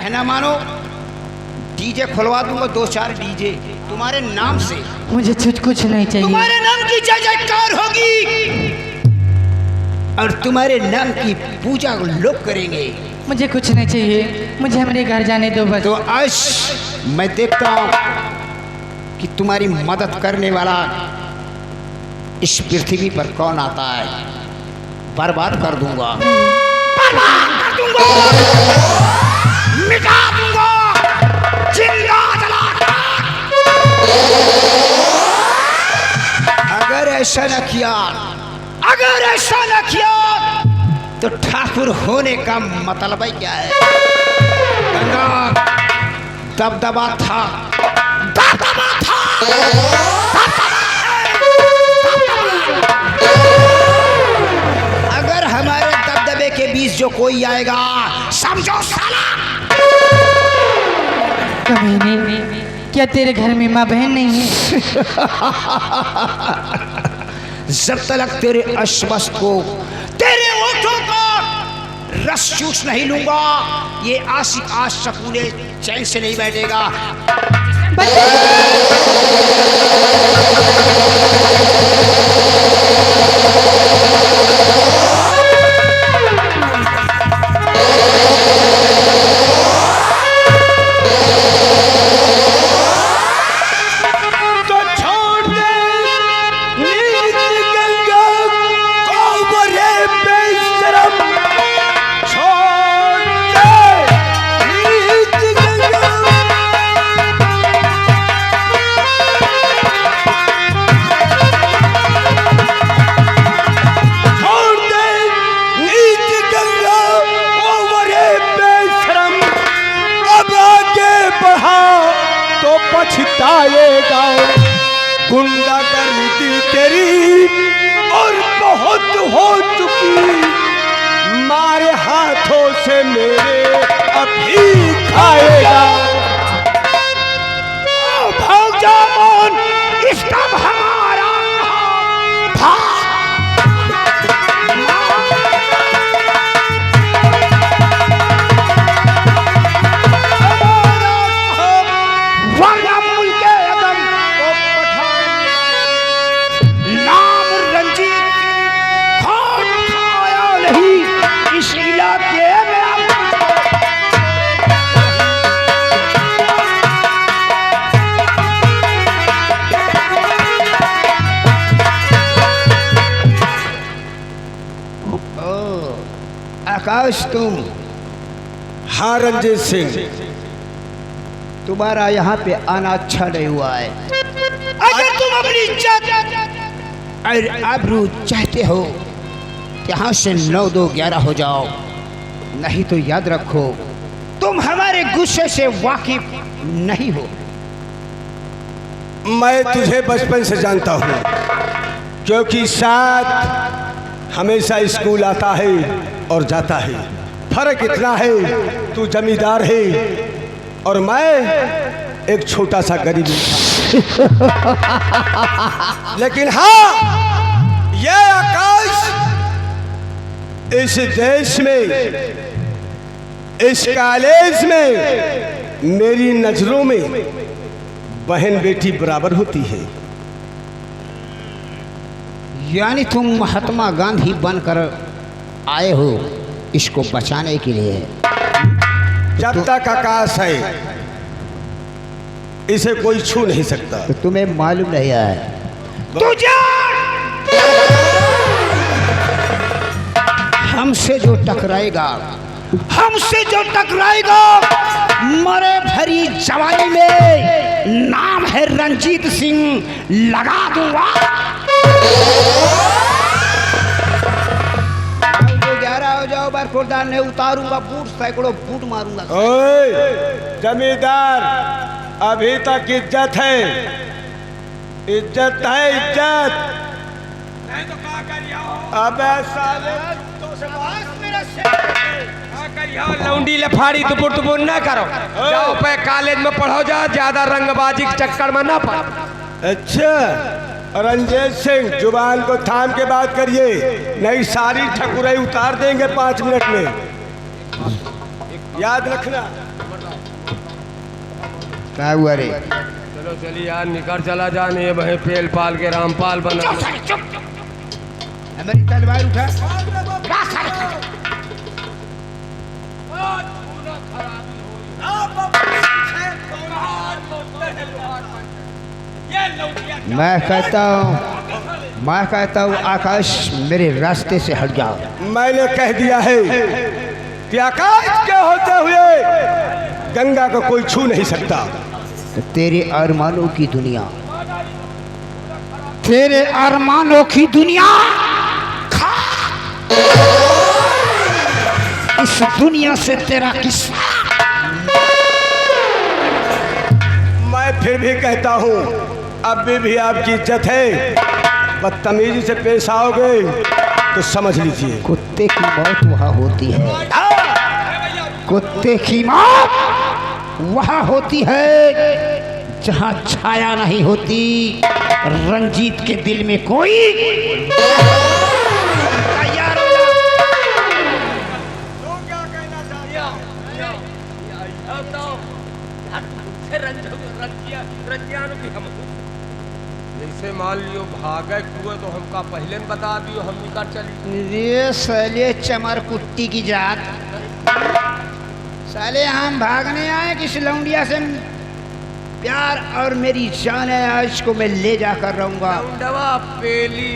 कहना मानो डीजे खुलवा दूंगा, 2-4 डीजे तुम्हारे नाम से। मुझे कुछ नहीं चाहिए। तुम्हारे नाम की जय जयकार होगी और तुम्हारे नाम की पूजा लोग करेंगे। मुझे कुछ नहीं चाहिए, मुझे हमारे घर जाने दो बस। तो आज मैं देखता हूं कि तुम्हारी मदद करने वाला इस पृथ्वी पर कौन आता है। बर्बाद कर दूंगा, मिटा दूंगा, जिंदा जलाकर। अगर ऐसा न किया तो ठाकुर होने का मतलब क्या है? गंगा दबदबा था, अगर हमारे दबदबे के बीच जो कोई आएगा समझो साला। कमीने, क्या तेरे घर में माँ बहन नहीं है? जब तक तेरे अश्वस को, तेरे ओठों को रस चूस नहीं लूंगा, ये आशिक आज सकूने चैन से नहीं बैठेगा। पछताएगा गुंडागर्दी तेरी और बहुत हो चुकी, मारे हाथों से मेरे अभी खाएगा। भाग जा मोहन, इसका हमारा भाग। आकाश, तुम? हाँ रंजीत सिंह, तुम्हारा यहाँ पे आना अच्छा नहीं हुआ है। अगर तुम अपनी इज्जत और आबरू चाहते हो, यहाँ से 9-2-11 हो जाओ, नहीं तो याद रखो तुम हमारे गुस्से से वाकिफ नहीं हो। मैं तुझे बचपन से जानता हूँ, क्योंकि साथ हमेशा स्कूल आता है और जाता है। फर्क इतना है, तू जमींदार है और मैं एक छोटा सा गरीब इंसान। लेकिन हाँ, ये आकाश इस देश में, इस कॉलेज में मेरी नजरों में बहन बेटी बराबर होती है। यानी तुम महात्मा गांधी बनकर आए हो इसको बचाने के लिए। जब तक आकाश है इसे कोई छू नहीं सकता। तो तुम्हें मालूम नहीं है? हमसे जो टकराएगा, मरे भरी जवानी में नाम है रंजीत सिंह, लगा दूंगा। 11 हो जाओ, बार खुर्दान नहीं उतारूंगा, बूट सैकड़ों बूट मारूंगा। ओए जमींदार, अभी तक इज्जत है, इज्जत है, इज्जत। नहीं तो क्या करियो? अबे साले तो से बात मेरा से क्या करियो? लौंडी लफाड़ी दुपुर ना करो, जाओ पे कॉलेज में पढ़ो, जा ज्यादा रंगबाजी के चक्कर में ना पड़ो। अच्छा रंजीत सिंह, जुबान को थाम के बात करिए, नहीं सारी ठकुराई उतार देंगे 5 मिनट में, याद रखना। क्या हुआ रे? चलो चलिए यार, निकल चला जाने वही पेल पाल के रामपाल बना। मेरी तलवार उठा। मैं कहता हूँ आकाश मेरे रास्ते से हट जाओ। मैंने कह दिया है कि आकाश के होते हुए गंगा को कोई छू नहीं सकता। तो तेरे अरमानों की दुनिया, तेरे अरमानों की दुनिया खा। इस दुनिया से तेरा किस्सा। मैं फिर भी कहता हूँ अभी भी आपकी इज्जत है, बदतमीजी से पेश आओगे तो समझ लीजिए। कुत्ते की मौत वहाँ होती है, कुत्ते की मौत वहाँ होती है जहाँ छाया नहीं होती। रंजीत के दिल में कोई तैयार हो जा। जैसे मान लियो भागे कुएं तो हमका पहले न बता दियो, हम निकल चली। ये साले चमर कुट्टी की जात, साले हम भागने आए किस लौंडिया से प्यार और मेरी जान है, आज को मैं ले जाकर रहूंगा। लौंडवा पेली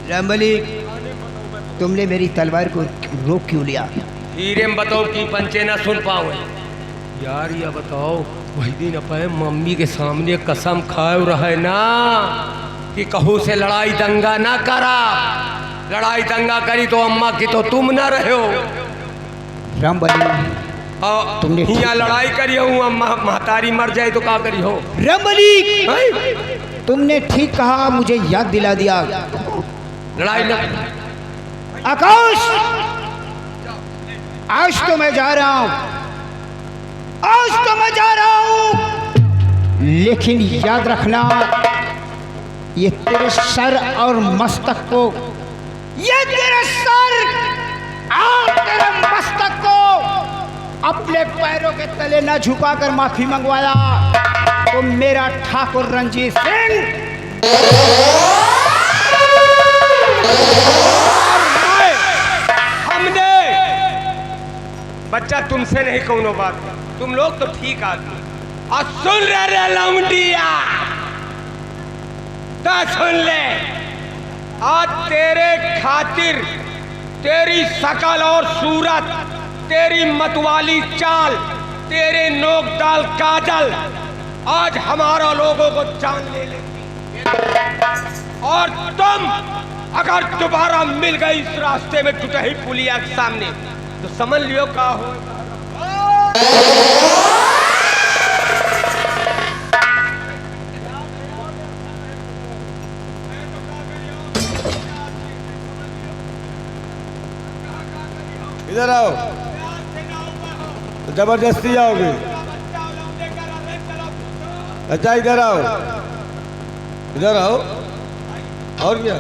रामबली, तुमने मेरी तलवार को रोक क्यों लिया? हीरे में बताओ कि पंचे ना सुन पाओ यार। ये बताओ वही दिन अपने मम्मी के सामने कसम खाए रहे ना कि कहू से लड़ाई दंगा ना करा। लड़ाई दंगा करी तो अम्मा की तो तुम ना रहे हो। रामबली, तुमने यहाँ लड़ाई करी हो, अम्मा महतारी मर जाए तो क्या करी हो? रामबली, तुमने ठीक कहा, मुझे याद दिला दिया। लड़ाई ना आकाश, आज तो मैं जा रहा हूं, आज तो मैं जा रहा हूं, लेकिन याद रखना ये तेरे सर और मस्तक को, ये तेरे सर और तेरे मस्तक को अपने पैरों के तले न झुकाकर माफी मंगवाया तो मेरा ठाकुर रंजीत सिंह हमने बच्चा तुमसे नहीं कोनो बात, तुम लोग तो ठीक आदमी। और सुन रहे लौंडिया तो सुन ले, आज तेरे खातिर तेरी शकल और सूरत, तेरी मतवाली चाल, तेरे नोक डाल काजल आज हमारा लोगों को जान ले लेती। और तुम अगर दोबारा मिल गई इस रास्ते में टूटही पुलिया के सामने तो समझ लियो क्या हो। इधर आओ, जबरदस्ती आओगे? अच्छा इधर आओ, इधर आओ। और क्या?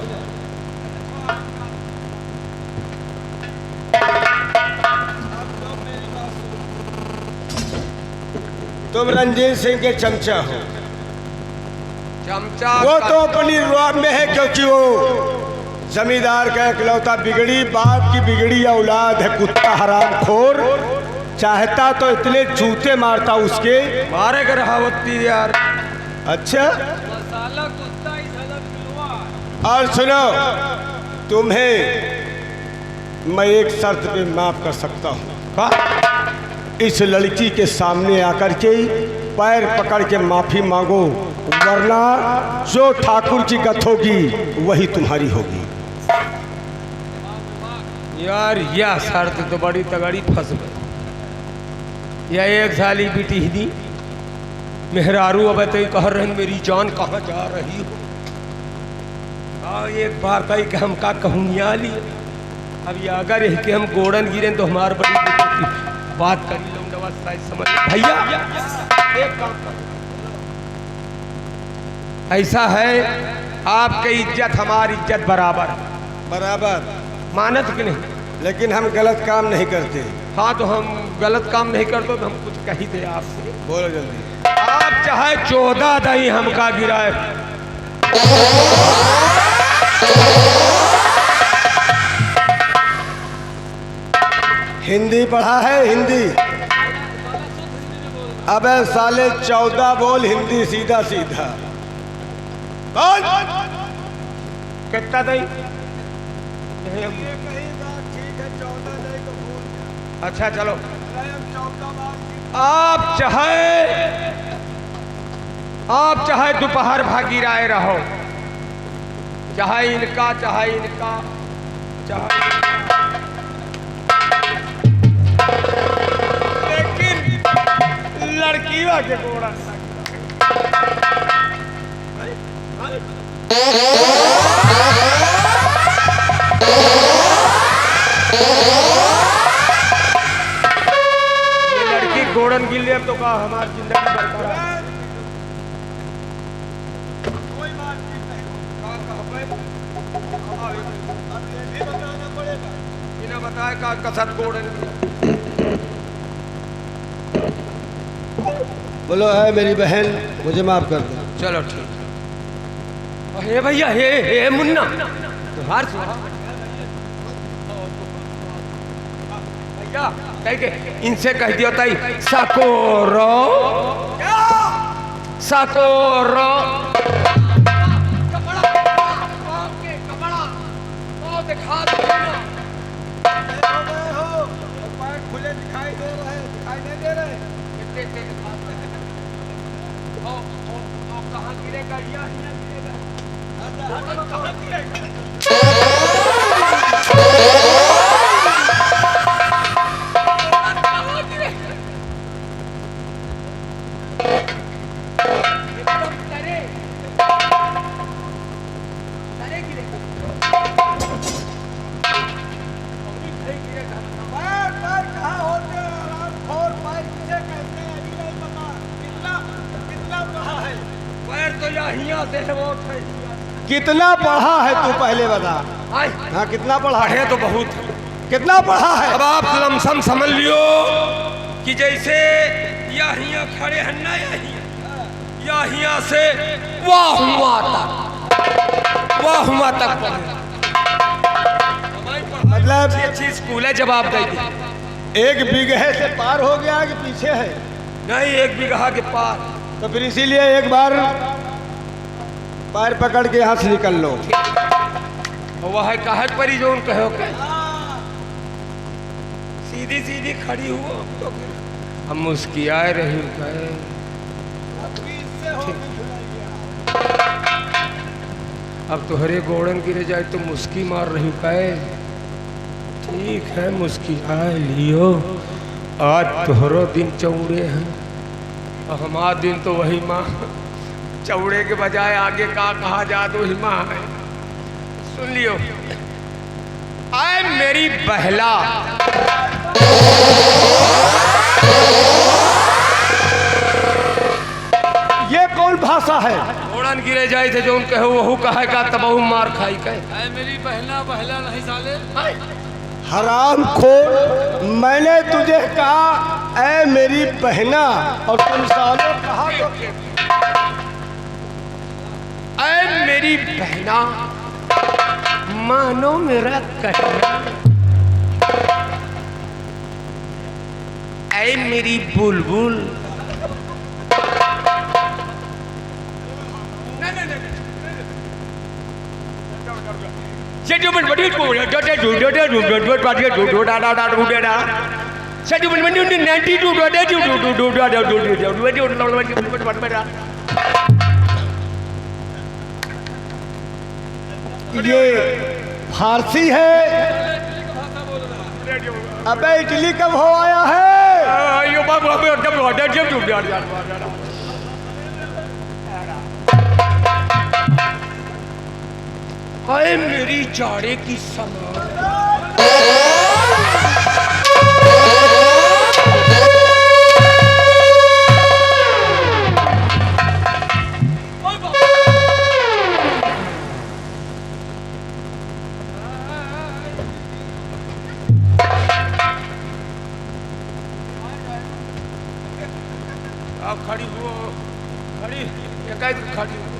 तुम रंजीत सिंह के चमचा हो। चमचा वो तो अपनी रुआब में है क्योंकि वो जमींदार का इकलौता बिगड़ी बाप की बिगड़ी औलाद है। कुत्ता हरामखोर, चाहता तो इतने जूते मारता उसके। मारे कर रहावती यार। अच्छा मसाला कुत्ता इस हलक और सुनो, तुम्हें मैं एक शर्त पे माफ कर सकता हूँ। इस लड़की के सामने आकर के पैर पकड़ के माफी मांगो, वरना जो ठाकुर की गत होगी वही तुम्हारी होगी। यार यह शर्त तो बड़ी तगड़ी फंस गई। यह एक साली बेटी ही दी मेहरारू अब तो कह रहे हैं मेरी जान कहाँ जा रही हो। एक बार कही कि हम का कहूँगिया ली अब ये अगर है कि हम गोड़न गिरे तो हमारे बड़ी बात करी लो समझ भैया। एक काम करो, ऐसा है आपकी इज्जत हमारी इज्जत बराबर बराबर मानत कि नहीं? लेकिन हम गलत काम नहीं करते। हाँ तो हम गलत काम नहीं करते तो हम कुछ कही थे आपसे। बोलो जल्दी। आप चाहे 14 दही हमका गिराए, हिंदी पढ़ा है हिंदी? अबे साले 14 बोल हिंदी सीधा सीधा बोल। कितना दही? अच्छा चलो आप चाहे दोपहर भागी राय रहो, चाहे इनका चाहे लेकिन लड़की के गोड़ा ये लड़की गोड़न गिल अब तो कहा हमारी जिंदगी बरकरार। कोई बात नहीं, बिना बताए का कसर गोड़न। बोलो है मेरी बहन मुझे माफ कर दो। चलो ठीक है। हे भैया हे मुन्ना तुहार भैया कह के इनसे कह दियो ताई सकोरो दिखा खुले दिखाई दे रहे दिखाई नहीं दे रहे कहाँ गिरेगा या गिरेगा कहाँ गिरेगा। कितना पढ़ा है तू पहले बता। हाँ कितना पढ़ा है? तो बहुत। कितना पढ़ा है? अब आप लमसम समझ लियो कि जैसे यहाँ खड़े हैं ना यहाँ से वाह हुआ तक मतलब अच्छी स्कूल है। जवाब दे दी। 1 बीघे से पार हो गया कि पीछे है? नहीं 1 बीघा के पार। तो फिर इसीलिए एक बार पैर पकड़ के यहाँ से निकल लो। वह है काहे परी जो कहो के सीधी सीधी खड़ी हुआ तो हम मुस्कियाए रही कहे अब तुहरे गोड़न गिरे जाए तो मुस्की मार रही कहे ठीक है मुस्कियाए लियो। आज तुहरो दिन चौड़े हैं और हमारा दिन तो वही माँ चौड़े के बजाय आगे का कहा जा तो ही माँ है। सुन लियो आए मेरी बहला ये कौन भाषा है? गोड़न गिरे जाए थे जो उन कहो वहू कहे का तबहू मार खाई कहे मेरी बहना बहला नहीं साले। हराम खोर मैंने तुझे कहा ऐ मेरी बहना और तुम सालों कहा तो ऐ मेरी बहना मानो मेरा कहना ऐ मेरी बुलबुल ये फारसी है। अबे इटली कब हो आया है? हाय मेरी जाड़े की समा। खड़ी हो, खड़ी एकाएक खड़ी हो।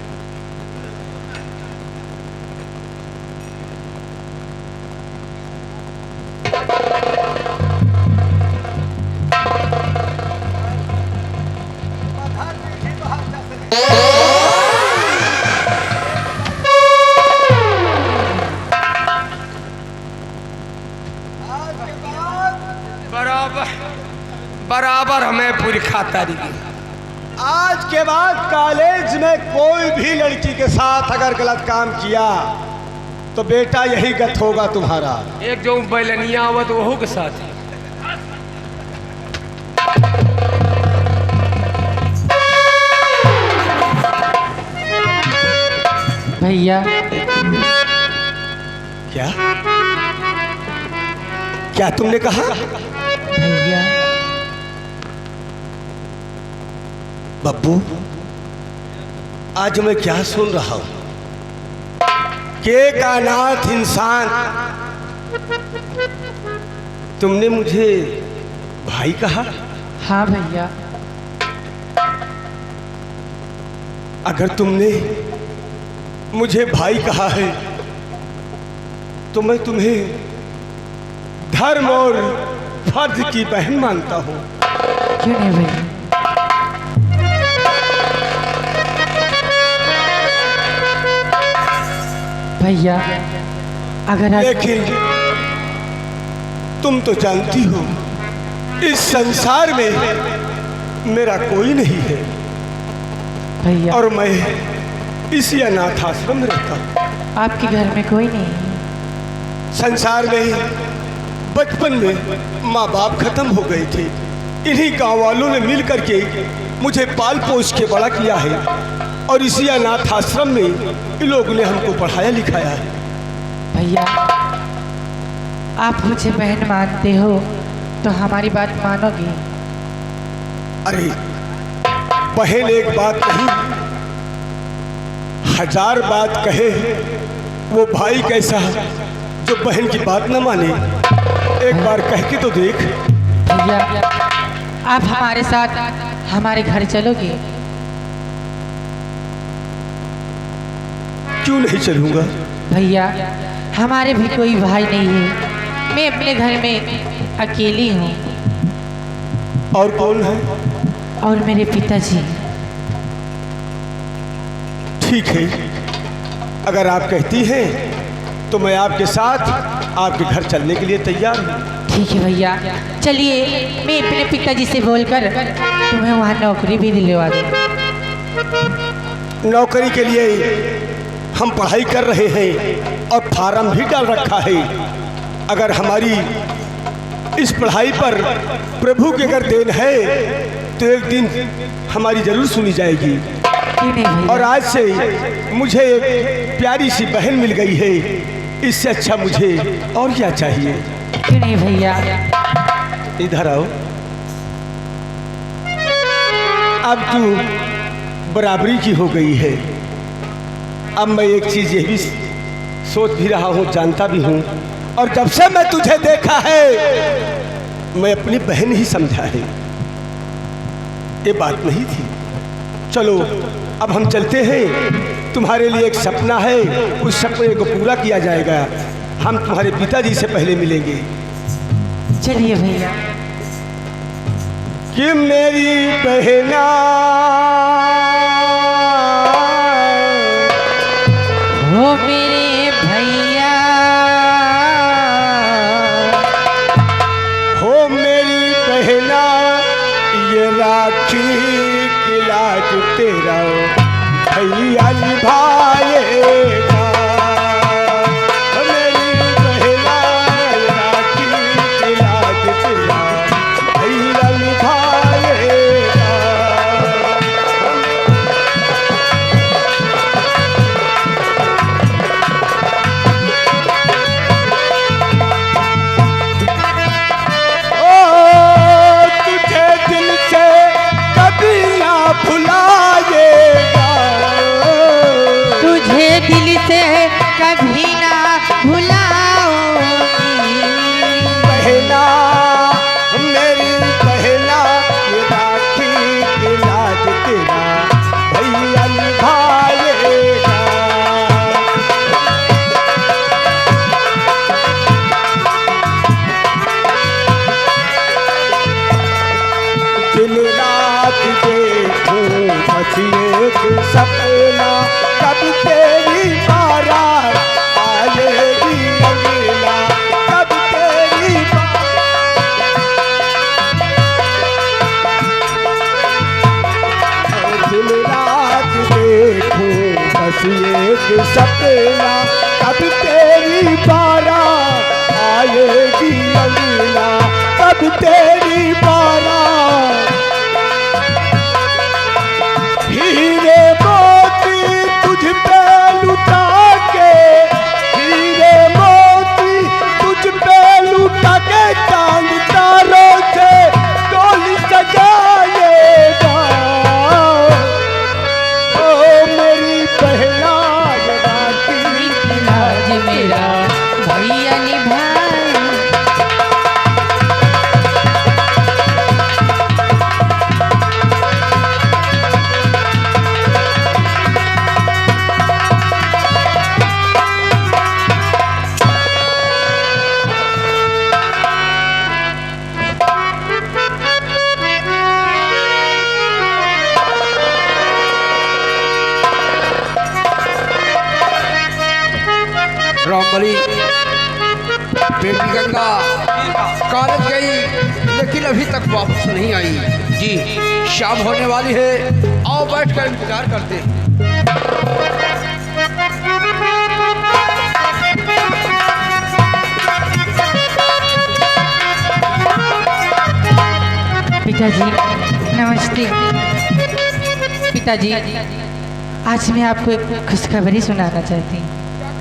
बराबर हमें पूरी खातारी। आज के बाद कॉलेज में कोई भी लड़की के साथ अगर गलत काम किया तो बेटा यही गत होगा तुम्हारा। एक जो बैलनिया आवत वहू के साथ है। भैया क्या क्या तुमने कहा? भैया बब्बू, आज मैं क्या सुन रहा हूं के का नाथ इंसान। तुमने मुझे भाई कहा? हाँ भैया। अगर तुमने मुझे भाई कहा है तो मैं तुम्हें धर्म और फर्ज की बहन मानता हूं। क्यों नहीं भैया? भैया अगर आप... लेकिन तुम तो जानती हो इस संसार में मेरा कोई नहीं है भैया, और मैं इसी अनाथ आश्रम में रहता हूँ। आपके घर में कोई नहीं है? संसार में बचपन में माँ बाप खत्म हो गए थे। इन्हीं गांव वालों ने मिल करके मुझे पाल पोस के बड़ा किया है और इसी अनाथ आश्रम में इन लोगों ने हमको पढ़ाया लिखाया है। भैया आप मुझे बहन मानते हो तो हमारी बात मानोगे? अरे बहन एक बात नहीं, हजार बात कहे वो भाई कैसा जो बहन की बात न माने। एक बार कह के तो देख। भैया आप हमारे साथ हमारे घर चलोगे? क्यों नहीं चलूंगा? भैया हमारे भी कोई भाई नहीं है, मैं अपने घर में अकेली हूँ। और कौन है? और मेरे पिताजी। ठीक है, अगर आप कहती हैं तो मैं आपके साथ आपके घर चलने के लिए तैयार हूँ। ठीक है भैया, चलिए मैं अपने पिताजी से बोलकर तुम्हें वहाँ नौकरी भी दिलवा दूँ। नौकरी के लिए हम पढ़ाई कर रहे हैं और फार्म भी डाल रखा है। अगर हमारी इस पढ़ाई पर प्रभु की अगर देन है तो एक दिन हमारी जरूर सुनी जाएगी। क्यों नहीं भैया? और आज से मुझे एक प्यारी सी बहन मिल गई है, इससे अच्छा मुझे और क्या चाहिए? क्यों नहीं भैया? इधर आओ। अब तू बराबरी की हो गई है। अब मैं एक चीज ये भी सोच भी रहा हूँ, जानता भी हूँ, और जब से मैं तुझे देखा है मैं अपनी बहन ही समझा है। ये बात नहीं थी। चलो अब हम चलते हैं। तुम्हारे लिए एक सपना है, उस सपने को पूरा किया जाएगा। हम तुम्हारे पिताजी से पहले मिलेंगे। चलिए भैया। कि मेरी बहना हो मेरे भैया, हो मेरी बहना, ये राखी की लाज तेरा भैया निभाएगा। मेरी बहना, ये राखी की लाज तेरा भैया निभाएगा। बस एक सपना कब तेरी बारात आएगी अंगना, कब तेरी बारात। हीरे मोती तुझ पे लुटा के, हीरे मोती तुझ पे लुटा के चांद तारों से डोली सजाएगा। ओ मेरी पहला राखी आज मेरा भैया निभाए। रामबली बेटी गंगा कॉलेज गई लेकिन अभी तक वापस नहीं आई। जी शाम होने वाली है, आओ बैठकर इंतजार करते हैं। पिताजी नमस्ते। पिताजी आज मैं आपको एक खुशखबरी सुनाना चाहती हूँ।